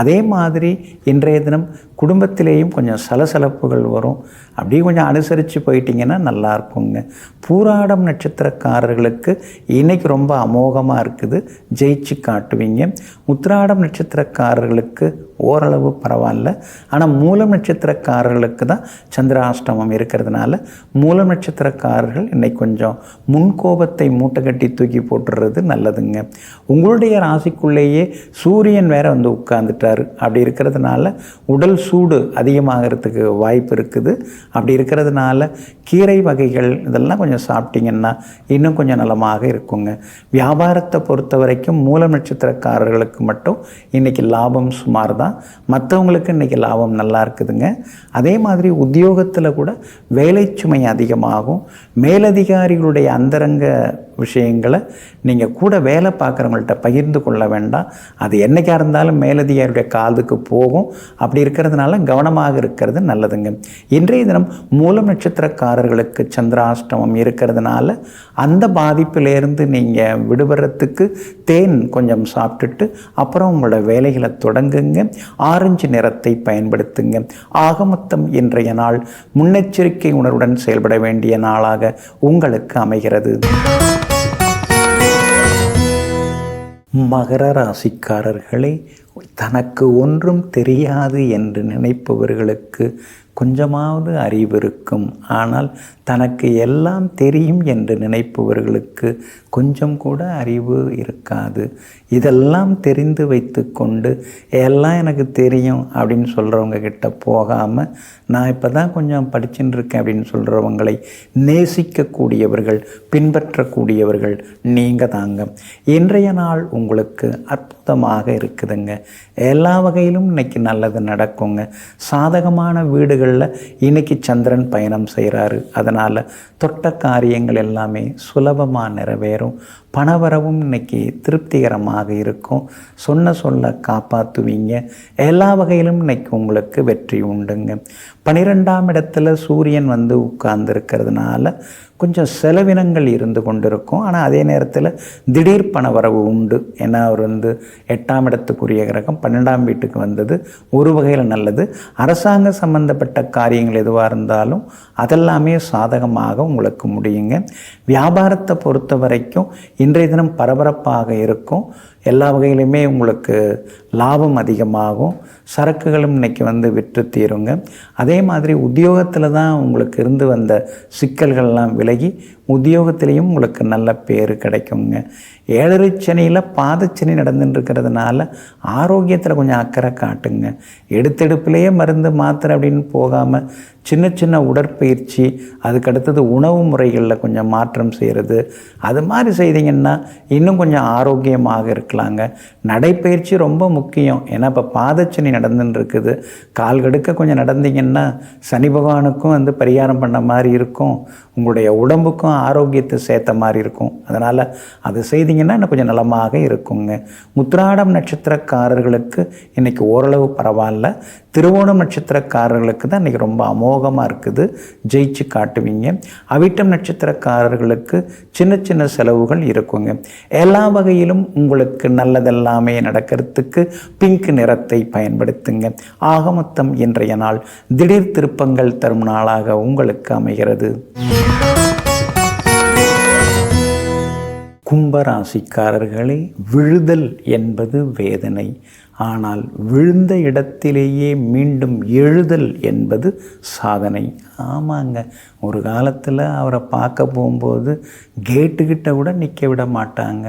அதே மாதிரி இன்றைய தினம் குடும்பத்திலேயும் கொஞ்சம் சலசலப்புகள் வரும். அப்படியே கொஞ்சம் அனுசரித்து போயிட்டீங்கன்னா நல்லா இருக்குங்க. பூராடம் நட்சத்திரக்காரர்களுக்கு இன்றைக்கி ரொம்ப அமோகமாக இருக்குது. ஜெயிச்சு காட்டுவீங்க. உத்திராடம் நட்சத்திரக்காரர்களுக்கு ஓரளவு பரவாயில்ல. ஆனால் மூலம் நட்சத்திரக்காரர்களுக்கு தான் சந்திராஷ்டமம் இருக்கிறதுனால மூலம் நட்சத்திரக்காரர்கள் இன்னைக்கு கொஞ்சம் முன்கோபத்தை மூட்டை கட்டி தூக்கி போட்டுறது நல்லதுங்க. உங்களுடைய ராசிக்குள்ளேயே சூரியன் வேற வந்து உட்கார்ந்துட்டார். அப்படி இருக்கிறதுனால உடல் சூடு அதிகமாகிறதுக்கு வாய்ப்பு இருக்குது. அப்படி இருக்கிறதுனால கீரை வகைகள் இதெல்லாம் கொஞ்சம் சாப்பிட்டீங்கன்னா இன்னும் கொஞ்சம் நலமாக இருக்குங்க. வியாபாரத்தை பொறுத்த வரைக்கும் மூலம் நட்சத்திரக்காரர்களுக்கு மட்டும் இன்றைக்கி லாபம் சுமார் தான். மற்றவங்களுக்கு இன்றைக்கி லாபம் நல்லா இருக்குதுங்க. அதே மாதிரி உத்தியோகத்தில் கூட வேலை சுமை அதிகமாகும். மேலதிகாரிகளுடைய அந்தரங்க விஷயங்களை நீங்கள் கூட வேலை பார்க்குறவங்கள்ட்ட பகிர்ந்து கொள்ள வேண்டாம். அது என்றைக்காக இருந்தாலும் மேலதிகாரியுடைய காதுக்கு போகும். அப்படி இருக்கிறதுனால கவனமாக இருக்கிறது நல்லதுங்க. இன்றைய தினம் மூலம் நட்சத்திரக்காரர்களுக்கு சந்திராஷ்டமம் இருக்கிறதுனால அந்த பாதிப்பிலேருந்து நீங்கள் விடுபடுறதுக்கு தேன் கொஞ்சம் சாப்பிட்டுட்டு அப்புறம் உங்களோட வேலைகளை தொடங்குங்க. ஆரஞ்சு நிறத்தை பயன்படுத்துங்க. ஆக மொத்தம் இன்றைய நாள் முன்னெச்சரிக்கை உணர்வுடன் செயல்பட வேண்டிய நாளாக உங்களுக்கு அமைகிறது. மகர ராசிக்காரர்களே, தனக்கு ஒன்றும் தெரியாது என்று நினைப்பவர்களுக்கு கொஞ்சமாவது அறிவு இருக்கும். ஆனால் தனக்கு எல்லாம் தெரியும் என்று நினைப்பவர்களுக்கு கொஞ்சம் கூட அறிவு இருக்காது. இதெல்லாம் தெரிந்து வைத்து கொண்டு எல்லாம் எனக்கு தெரியும் அப்படின்னு சொல்கிறவங்க கிட்ட போகாமல் நான் இப்போ தான் கொஞ்சம் படிச்சுட்டு இருக்கேன் அப்படின்னு சொல்கிறவங்களை நேசிக்கக்கூடியவர்கள், பின்பற்றக்கூடியவர்கள் நீங்கள் தாங்க. இன்றைய நாள் உங்களுக்கு அற்புதமாக இருக்குதுங்க. எல்லா வகையிலும் இன்னைக்கு நல்லது நடக்குங்க. சாதகமான வீடுகளில் இன்னைக்கு சந்திரன் பயணம் செய்கிறாரு. அதனால் தொட்ட காரியங்கள் எல்லாமே சுலபமாக நிறைவேறும். பணவரவும் இன்னைக்கு திருப்திகரமாக இருக்கும். சொல்ல காப்பாற்றுவீங்க. எல்லா வகையிலும் இன்னைக்கு உங்களுக்கு வெற்றி உண்டுங்க. 12ஆம் இடத்துல சூரியன் வந்து உட்கார்ந்துருக்கிறதுனால கொஞ்சம் செலவினங்கள் இருந்து கொண்டிருக்கும். ஆனால் அதே நேரத்தில் திடீர் பணவரவு உண்டு. ஏன்னா அவர் வந்து 8ஆம் இடத்துக்குரிய கிரகம் 12ஆம் வீட்டுக்கு வந்தது ஒரு வகையில் நல்லது. அரசாங்க சம்பந்தப்பட்ட காரியங்கள் எதுவாக இருந்தாலும் அதெல்லாமே சாதகமாக உங்களுக்கு முடியுங்க. வியாபாரத்தை பொறுத்த வரைக்கும் இன்றைய தினம் பரபரப்பாக இருக்கும். எல்லா வகையிலுமே உங்களுக்கு லாபம் அதிகமாகும். சரக்குகளும் இன்றைக்கி வந்து விற்று தீருங்க. அதே மாதிரி உத்தியோகத்தில் தான் உங்களுக்கு இருந்து வந்த சிக்கல்கள்லாம் விலகி உத்தியோகத்திலையும் உங்களுக்கு நல்ல பேர் கிடைக்குங்க. 7 சனியில் பாதச்சனி நடந்துட்டு இருக்கிறதுனால ஆரோக்கியத்தில் கொஞ்சம் அக்கறை காட்டுங்க. எடுத்தெடுப்புலேயே மருந்து மாத்திரை அப்படின்னு போகாமல் சின்ன சின்ன உடற்பயிற்சி, அதுக்கடுத்தது உணவு முறைகளில் கொஞ்சம் மாற்றம் செய்கிறது, அது மாதிரி செய்தீங்கன்னா இன்னும் கொஞ்சம் ஆரோக்கியமாக இருக்கலாங்க. நடைப்பயிற்சி ரொம்ப முக்கியம். ஏன்னா இப்போ பாதச்சனி நடந்துன்னு இருக்குது. கால் கடுக்க கொஞ்சம் நடந்தீங்கன்னா சனி பகவானுக்கும் வந்து பரிகாரம் பண்ண மாதிரி இருக்கும். உங்களுடைய உடம்புக்கும் ஆரோக்கியத்தை சேர்த்த மாதிரி இருக்கும். அதனால் அது செய்தீங்கன்னா இன்னும் கொஞ்சம் நலமாக இருக்குங்க. உத்திராடம் நட்சத்திரக்காரர்களுக்கு இன்றைக்கி ஓரளவு பரவாயில்ல. திருவோணம் நட்சத்திரக்காரர்களுக்கு தான் இன்றைக்கி ரொம்ப அமோகமாக இருக்குது. ஜெயிச்சு காட்டுவீங்க. அவிட்டம் நட்சத்திரக்காரர்களுக்கு சின்ன சின்ன செலவுகள் இருக்குங்க. எல்லா வகையிலும் உங்களுக்கு நல்லதெல்லாமே நடக்கிறதுக்கு பிங்க் நிறத்தை பயன்படுத்துங்க. ஆக மொத்தம் இன்றைய நாள் திடீர் திருப்பங்கள் தரும் நாளாக உங்களுக்கு அமைகிறது. கும்பராசிக்காரர்களே, விழுதல் என்பது வேதனை. ஆனால் விழுந்த இடத்திலேயே மீண்டும் எழுதல் என்பது சாதனை. ஆமாங்க, ஒரு காலத்தில் அவரை பார்க்க போகும்போது கேட்டுக்கிட்ட கூட நிற்க விட மாட்டாங்க.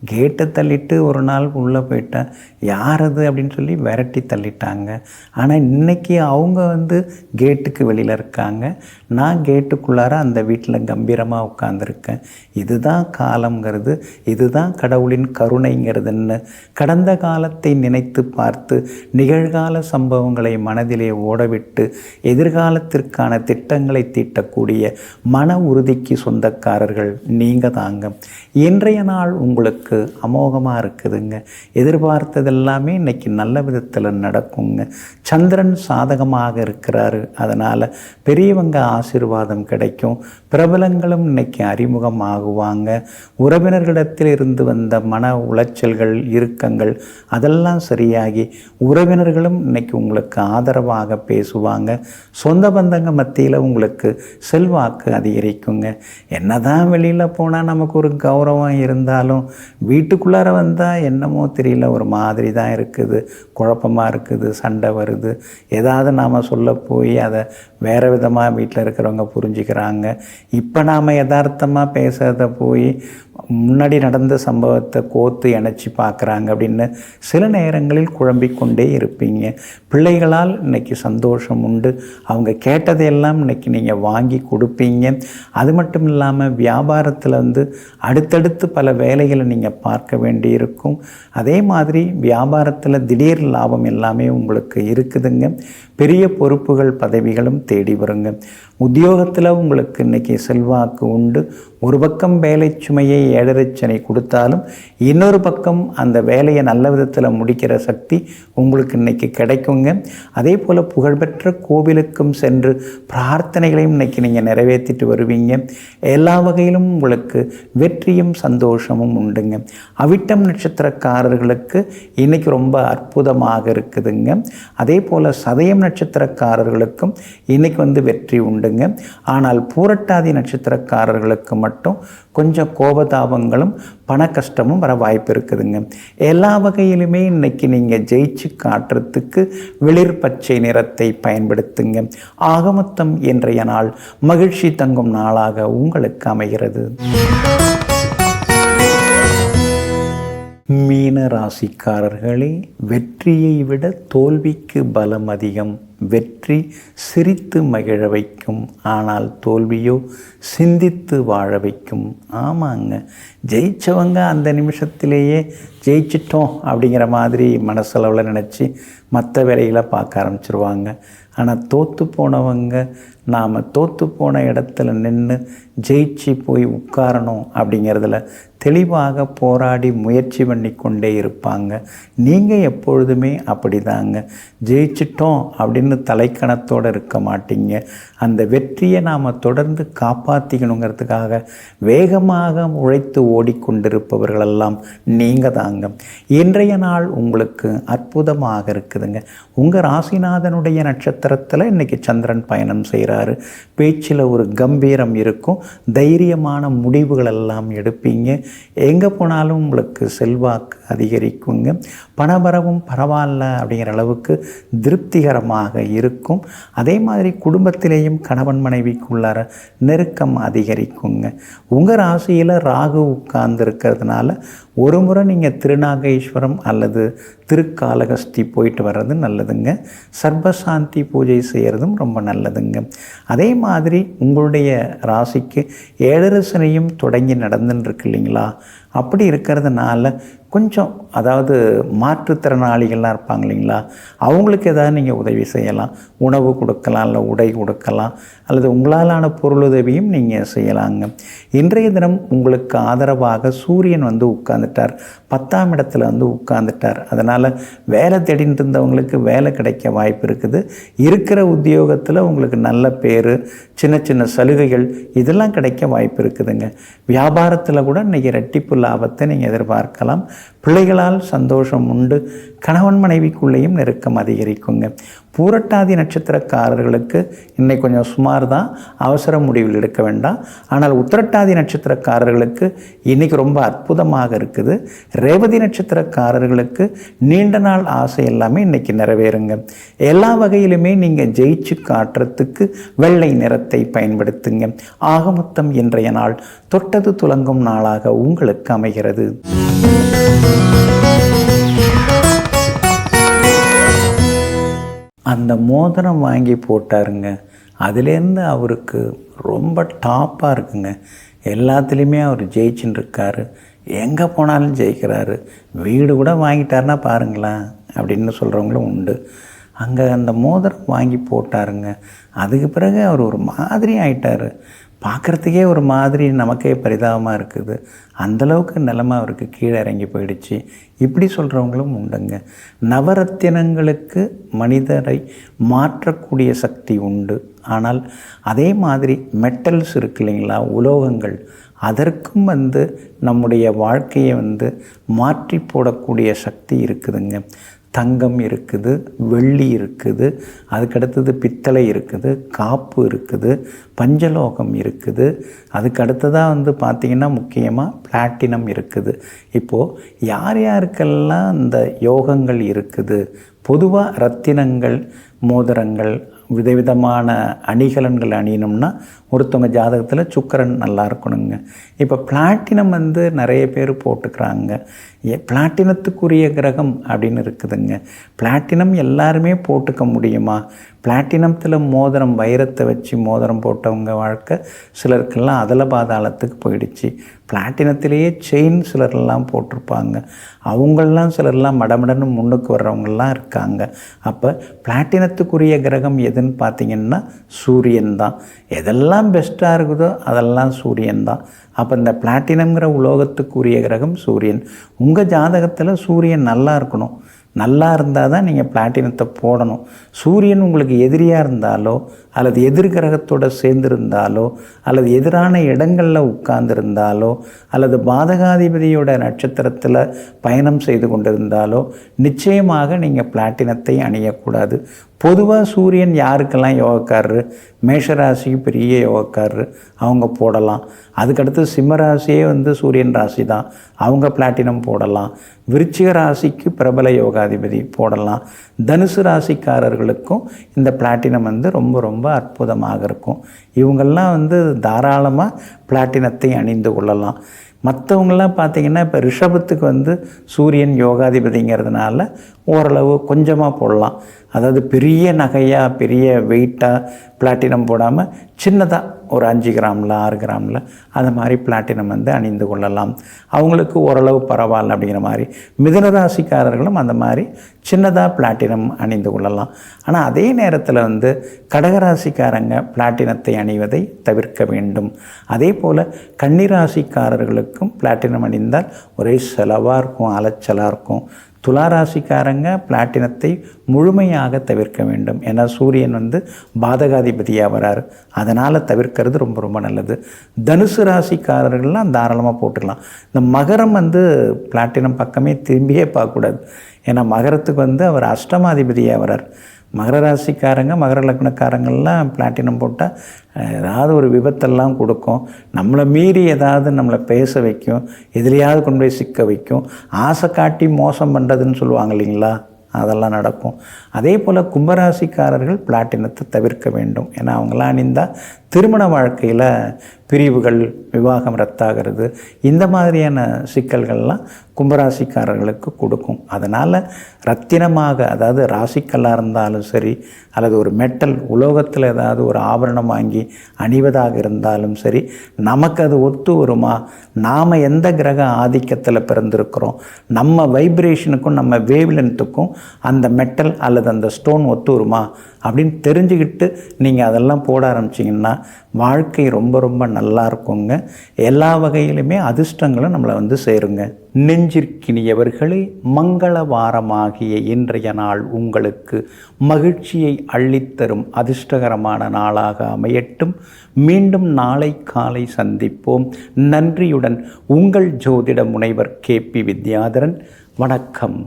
கேட்டை தள்ளிட்டு ஒரு நாள் உள்ளே போயிட்டேன், யார் அது அப்படின்னு சொல்லி விரட்டி தள்ளிட்டாங்க. ஆனால் இன்றைக்கி அவங்க வந்து கேட்டுக்கு வெளியில் இருக்காங்க. நான் கேட்டுக்குள்ளார அந்த வீட்டில் கம்பீரமாக உட்காந்துருக்கேன். இதுதான் காலங்கிறது, இதுதான் கடவுளின் கருணைங்கிறதுன்னு கடந்த காலத்தை நினைத்து பார்த்து நிகழ்கால சம்பவங்களை மனதிலே ஓடவிட்டு எதிர்காலத்திற்கான திட்டங்களை தீட்டக்கூடிய மன உறுதிக்கு சொந்தக்காரர்கள் நீங்கள் தாங்க. இன்றைய நாள் உங்களுக்கு அமோகமாக இருக்குதுங்க. எதிர்பார்த்ததெல்லாமே இன்னைக்கு நல்ல விதத்தில் நடக்குங்க. சந்திரன் சாதகமாக இருக்கிறாரு. அதனால் பெரியவங்க ஆசீர்வாதம் கிடைக்கும். பிரபலங்களும் இன்னைக்கு அறிமுகம் ஆகுவாங்க. உறவினர்களிடத்தில் இருந்து வந்த மன உளைச்சல்கள், இறுக்கங்கள் அதெல்லாம் சரியாகி உறவினர்களும் இன்னைக்கு உங்களுக்கு ஆதரவாக பேசுவாங்க. சொந்த பந்தங்க மத்தியில் உங்களுக்கு செல்வாக்கு அதிகரிக்குங்க. என்னதான் வெளியில் போனால் நமக்கு ஒரு கௌரவம் இருந்தாலும் வீட்டுக்குள்ளார வந்தால் என்னமோ தெரியல, ஒரு மாதிரி தான் இருக்குது, குழப்பமாக இருக்குது, சண்டை வருது. ஏதாவது நாம் சொல்ல போய் அதை வேறு விதமாக வீட்டில் இருக்கிறவங்க புரிஞ்சுக்கிறாங்க. இப்போ நாம் யதார்த்தமாக பேசுகிறத போய் முன்னாடி நடந்த சம்பவத்தை கோத்து இணைச்சி பார்க்குறாங்க அப்படின்னு சில நேரங்களில் குழம்பிக்கொண்டே இருப்பீங்க. பிள்ளைகளால் இன்றைக்கி சந்தோஷம் உண்டு. அவங்க கேட்டதையெல்லாம் இன்றைக்கி நீங்கள் வாங்கி கொடுப்பீங்க. அது மட்டும் இல்லாமல் வியாபாரத்தில் வந்து அடுத்தடுத்து பல வேலைகளை நீங்கள் பார்க்க வேண்டியிருக்கும். அதே மாதிரி வியாபாரத்தில் திடீர் லாபம் எல்லாமே உங்களுக்கு இருக்குதுங்க. பெரிய பொறுப்புகள், பதவிகளும் தேடி வருங்க. உத்தியோகத்தில் உங்களுக்கு இன்றைக்கி செல்வாக்கு உண்டு. ஒரு பக்கம் வேலை சுமையை 7.5 சனி கொடுத்தாலும் இன்னொரு பக்கம் அந்த வேலையை நல்ல விதத்தில் முடிக்கிற சக்தி உங்களுக்கு இன்றைக்கி கிடைக்குங்க. அதே போல் புகழ்பெற்ற கோவிலுக்கும் சென்று பிரார்த்தனைகளையும் இன்றைக்கி நீங்கள் நிறைவேற்றிட்டு வருவீங்க. எல்லா வகையிலும் உங்களுக்கு வெற்றியும் சந்தோஷமும் உண்டுங்க. அவிட்டம் நட்சத்திரக்காரர்களுக்கு இன்றைக்கி ரொம்ப அற்புதமாக இருக்குதுங்க. அதே போல் சதயம் நட்சத்திரக்காரர்களுக்கும் இன்றைக்கி வெற்றி உண்டுங்க. ஆனால் பூரட்டாதி நட்சத்திரக்காரர்களுக்கு மட்டும் கொஞ்சம் கோபதாபங்களும் பண கஷ்டமும் வர வாய்ப்பு இருக்குதுங்க. எல்லா வகையிலுமே இன்றைக்கி நீங்கள் ஜெயிச்சு காட்டுறதுக்கு வெளிர் பச்சை நிறத்தை பயன்படுத்துங்க. ஆகமொத்தம் இன்றைய நாள் மகிழ்ச்சி தங்கும் நாளாக உங்களுக்கு அமைகிறது. மீன ராசிக்காரர்களே, வெற்றியை விட தோல்விக்கு பலம் அதிகம். வெற்றி சிரித்து மகிழ வைக்கும், ஆனால் தோல்வியோ சிந்தித்து வாழ வைக்கும். ஆமாங்க, ஜெயித்தவங்க அந்த நிமிஷத்திலேயே ஜெயிச்சிட்டோம் அப்படிங்கிற மாதிரி மனசளவில் நினச்சி மற்ற வேலைகளை பார்க்க ஆரம்பிச்சிருவாங்க. ஆனால் தோற்று போனவங்க நாம் தோற்று போன இடத்துல நின்று ஜெயிச்சு போய் உட்காரணும் அப்படிங்கிறதுல தெளிவாக போராடி முயற்சி பண்ணி கொண்டே இருப்பாங்க. நீங்கள் எப்பொழுதுமே அப்படி தாங்க, ஜெயிச்சிட்டோம் அப்படின்னு தலைக்கணத்தோடு இருக்க மாட்டீங்க. அந்த வெற்றியை நாம் தொடர்ந்து காப்பாற்றிக்கணுங்கிறதுக்காக வேகமாக உழைத்து ஓடிக்கொண்டிருப்பவர்களெல்லாம் நீங்கள் தாங்க. இன்றைய நாள் உங்களுக்கு அற்புதமாக இருக்குதுங்க. உங்கள் ராசிநாதனுடைய நட்சத்திரத்தில் இன்றைக்கி சந்திரன் பயணம் செய்கிறாரு. பேச்சில் ஒரு கம்பீரம் இருக்கும், தைரியமான முடிவுகள் எல்லாம் எடுப்பீங்க. எங்கே போனாலும் உங்களுக்கு செல்வாக்கு அதிகரிக்குங்க. பணவரவும் பரவாயில்ல அப்படிங்கிற அளவுக்கு திருப்திகரமாக இருக்கும். அதே மாதிரி குடும்பத்திலேயும் கணவன் மனைவிக்குள்ளார நெருக்கம் அதிகரிக்குங்க. உங்கள் ராசியில் ராகு உட்கார்ந்து இருக்கிறதுனால ஒரு முறை நீங்கள் திருநாகேஸ்வரம் அல்லது திருக்காளகஸ்தி போயிட்டு வர்றது நல்லதுங்க. சர்வசாந்தி பூஜை செய்கிறதும் ரொம்ப நல்லதுங்க. அதே மாதிரி உங்களுடைய ராசிக்கு 7.5 சனியும் தொடங்கி நடந்துன்னு இல்லைங்களா? அப்படி இருக்கிறதுனால கொஞ்சம், அதாவது மாற்றுத்திறனாளிகள்லாம் இருப்பாங்க இல்லைங்களா, அவங்களுக்கு ஏதாவது நீங்கள் உதவி செய்யலாம். உணவு கொடுக்கலாம், இல்லை உடை கொடுக்கலாம், அல்லது உங்களாலான பொருளுதவியும் நீங்கள் செய்யலாங்க. இன்றைய தினம் உங்களுக்கு ஆதரவாக சூரியன் உட்கார்ந்துட்டார், 10ஆம் இடத்துல உட்கார்ந்துட்டார். அதனால் வேலை தேடிட்டு இருந்தவங்களுக்கு வேலை கிடைக்க வாய்ப்பு இருக்குது. இருக்கிற உத்தியோகத்தில் உங்களுக்கு நல்ல பேர், சின்ன சின்ன சலுகைகள் இதெல்லாம் கிடைக்க வாய்ப்பு இருக்குதுங்க. வியாபாரத்தில் கூட இன்றைக்கி ரெட்டிப்பு லாபத்தை நீங்கள் எதிர்பார்க்கலாம். பிள்ளைகளால் சந்தோஷம் உண்டு. கணவன் மனைவிக்குள்ளேயும் நெருக்கம் அதிகரிக்குங்க. பூரட்டாதி நட்சத்திரக்காரர்களுக்கு இன்னைக்கு கொஞ்சம் சுமார் தான், அவசர முடிவில் எடுக்க வேண்டாம். ஆனால் உத்திரட்டாதி நட்சத்திரக்காரர்களுக்கு இன்றைக்கி ரொம்ப அற்புதமாக இருக்குது. ரேவதி நட்சத்திரக்காரர்களுக்கு நீண்ட நாள் ஆசை எல்லாமே இன்றைக்கி நிறைவேறுங்க. எல்லா வகையிலுமே நீங்கள் ஜெயிச்சு காட்டுறதுக்கு வெள்ளை நிறத்தை பயன்படுத்துங்க. ஆக மொத்தம் இன்றைய நாள் தொட்டது துலங்கும் நாளாக உங்களுக்கு அமைகிறது. அந்த மோதிரம் வாங்கி போட்டாருங்க, அதுலேருந்து அவருக்கு ரொம்ப டாப்பாக இருக்குங்க. எல்லாத்துலேயுமே அவர் ஜெயிச்சுன்னு இருக்காரு, எங்கே போனாலும் ஜெயிக்கிறாரு. வீடு கூட வாங்கிட்டாருன்னா பாருங்களேன் அப்படின்னு சொல்கிறவங்களும் உண்டு. அங்கே அந்த மோதிரம் வாங்கி போட்டாருங்க, அதுக்கு பிறகு அவர் ஒரு மாதிரி ஆயிட்டார். பார்க்குறதுக்கே ஒரு மாதிரி நமக்கே பரிதாபமாக இருக்குது. அந்தளவுக்கு நிலைமை அவருக்கு கீழே இறங்கி போயிடுச்சு. இப்படி சொல்கிறவங்களும் உண்டுங்க. நவரத்தினங்களுக்கு மனிதரை மாற்றக்கூடிய சக்தி உண்டு. ஆனால் அதே மாதிரி மெட்டல்ஸ் இருக்கு இல்லைங்களா, உலோகங்கள், அதற்கும் நம்முடைய வாழ்க்கையை மாற்றி போடக்கூடிய சக்தி இருக்குதுங்க. தங்கம் இருக்குது, வெள்ளி இருக்குது, அதுக்கடுத்தது பித்தளை இருக்குது, காப்பு இருக்குது, பஞ்சலோகம் இருக்குது, அதுக்கு அடுத்ததாக பார்த்திங்கன்னா முக்கியமாக பிளாட்டினம் இருக்குது. இப்போது யார் யாருக்கெல்லாம் இந்த யோகங்கள் இருக்குது, பொதுவாக ரத்தினங்கள், மோதிரங்கள், விதவிதமான அணிகலன்கள் அணியணும்னா ஒருத்தவங்க ஜாதகத்தில் சுக்கிரன் நல்லா இருக்கணுங்க. இப்போ பிளாட்டினம் நிறைய பேர் போட்டுக்கிறாங்க. பிளாட்டினத்துக்குரிய கிரகம் அப்படின்னு இருக்குதுங்க. பிளாட்டினம் எல்லாருமே போட்டுக்க முடியுமா? பிளாட்டினத்தில் மோதிரம், வைரத்தை வச்சு மோதிரம் போட்டவங்க வாழ்க்கை சிலருக்கெல்லாம் அதல பாதாளத்துக்கு போயிடுச்சு. பிளாட்டினத்திலேயே செயின் சிலரெல்லாம் போட்டிருப்பாங்க. அவங்களெலாம் சிலர்லாம் மடமடன்னு முன்னுக்கு வர்றவங்கெல்லாம் இருக்காங்க. அப்போ பிளாட்டினத்துக்குரிய கிரகம் எதுன்னு பார்த்திங்கன்னா சூரியன் தான். எதெல்லாம் பெஸ்ட்டாக இருக்குதோ அதெல்லாம் சூரியன் தான். அப்போ இந்த பிளாட்டினம்ங்கிற உலோகத்துக்குரிய கிரகம் சூரியன். உங்கள் ஜாதகத்தில் சூரியன் நல்லா இருக்கணும். நல்லா இருந்தால் தான் நீங்கள் பிளாட்டினத்தை போடணும். சூரியன் உங்களுக்கு எதிரியாக இருந்தாலோ அல்லது எதிர்கிரகத்தோடு சேர்ந்திருந்தாலோ அல்லது எதிரான இடங்களில் உட்கார்ந்துருந்தாலோ அல்லது பாதகாதிபதியோட நட்சத்திரத்தில் பயணம் செய்து கொண்டிருந்தாலோ நிச்சயமாக நீங்கள் பிளாட்டினத்தை அணியக்கூடாது. பொதுவாக சூரியன் யாருக்கெல்லாம் யோகக்காரரு, மேஷராசிக்கு பெரிய யோகக்காரரு, அவங்க போடலாம். அதுக்கடுத்து சிம்மராசியே சூரியன் ராசி தான், அவங்க பிளாட்டினம் போடலாம். விருச்சிக ராசிக்கு பிரபல யோகாதிபதி போடலாம். தனுசு ராசிக்காரர்களுக்கும் இந்த பிளாட்டினம் ரொம்ப ரொம்ப அற்புதமாக இருக்கும். இவங்கெல்லாம் தாராளமாக பிளாட்டினத்தை அணிந்து கொள்ளலாம். மற்றவங்களாம் பார்த்திங்கன்னா இப்போ ரிஷபத்துக்கு சூரியன் யோகாதிபதிங்கிறதுனால ஓரளவு கொஞ்சமாக போடலாம். அதாவது பெரிய நகையாக பெரிய வெயிட்டாக பிளாட்டினம் போடாமல் சின்னதாக ஒரு 5 கிராமில் 6 கிராமில் அது மாதிரி பிளாட்டினம் அணிந்து கொள்ளலாம். அவங்களுக்கு ஓரளவு பரவாயில்ல அப்படிங்கிற மாதிரி. மிதுன ராசிக்காரர்களும் அந்த மாதிரி சின்னதாக பிளாட்டினம் அணிந்து கொள்ளலாம். ஆனால் அதே நேரத்தில் கடகராசிக்காரங்க பிளாட்டினத்தை அணிவதை தவிர்க்க வேண்டும். அதே போல் கன்னிராசிக்காரர்களுக்கும் பிளாட்டினம் அணிந்தால் ஒரே செலவாக இருக்கும், அலைச்சலாக இருக்கும். துளாராசிக்காரங்க பிளாட்டினத்தை முழுமையாக தவிர்க்க வேண்டும். ஏன்னா சூரியன் பாதகாதிபதியாக வராரு, அதனால் தவிர்க்கிறது ரொம்ப ரொம்ப நல்லது. தனுசு ராசிக்காரர்கள்லாம் தாராளமாக போட்டுக்கலாம். இந்த மகரம் பிளாட்டினம் பக்கமே திரும்பியே பார்க்கக்கூடாது. ஏன்னா மகரத்துக்கு அவர் அஷ்டமாதிபதியாக வரார். மகர ராசிக்காரங்க மகர லக்னக்காரங்கள்லாம் பிளாட்டினம் போட்டால் ஏதாவது ஒரு விபத்தெல்லாம் கொடுக்கும். நம்மளை மீறி ஏதாவது நம்மளை பேச வைக்கும், எதிலையாவது கொண்டு போய் சிக்க வைக்கும். ஆசை காட்டி மோசம் பண்ணுறதுன்னு சொல்லுவாங்க இல்லைங்களா, அதெல்லாம் நடக்கும். அதே போல் கும்பராசிக்காரர்கள் பிளாட்டினத்தை தவிர்க்க வேண்டும். ஏன்னா அவங்களாம் அணிந்தால் திருமண வாழ்க்கையில் பிரிவுகள், விவாகம் ரத்தாகிறது, இந்த மாதிரியான சிக்கல்கள்லாம் கும்பராசிக்காரர்களுக்கு கொடுக்கும். அதனால் ரத்தினமாக, அதாவது ராசிக்கல்லாக இருந்தாலும் சரி அல்லது ஒரு மெட்டல் உலோகத்தில் ஏதாவது ஒரு ஆபரணம் வாங்கி அணிவதாக இருந்தாலும் சரி, நமக்கு அது ஒத்து வருமா, நாம் எந்த கிரக ஆதிக்கத்தில் பிறந்திருக்கிறோம், நம்ம வைப்ரேஷனுக்கும் நம்ம வேவ்லென்த்துக்கும் அந்த மெட்டல் அல்லது அந்த ஸ்டோன் ஒத்து வருமா அப்படின்னு தெரிஞ்சுக்கிட்டு நீங்கள் அதெல்லாம் போட ஆரம்பிச்சிங்கன்னா வாழ்க்கை ரொம்ப ரொம்ப நல்லா இருக்குங்க. எல்லா வகையிலுமே அதிர்ஷ்டங்களும் நம்மளை சேருங்க. நெஞ்சிற்கினியவர்களே, மங்கள வாரமாகிய இன்றைய நாள் உங்களுக்கு மகிழ்ச்சியை அள்ளித்தரும் அதிர்ஷ்டகரமான நாளாக அமையட்டும். மீண்டும் நாளை காலை சந்திப்போம். நன்றியுடன் உங்கள் ஜோதிட முனைவர் KP வித்யாதரன். வணக்கம்.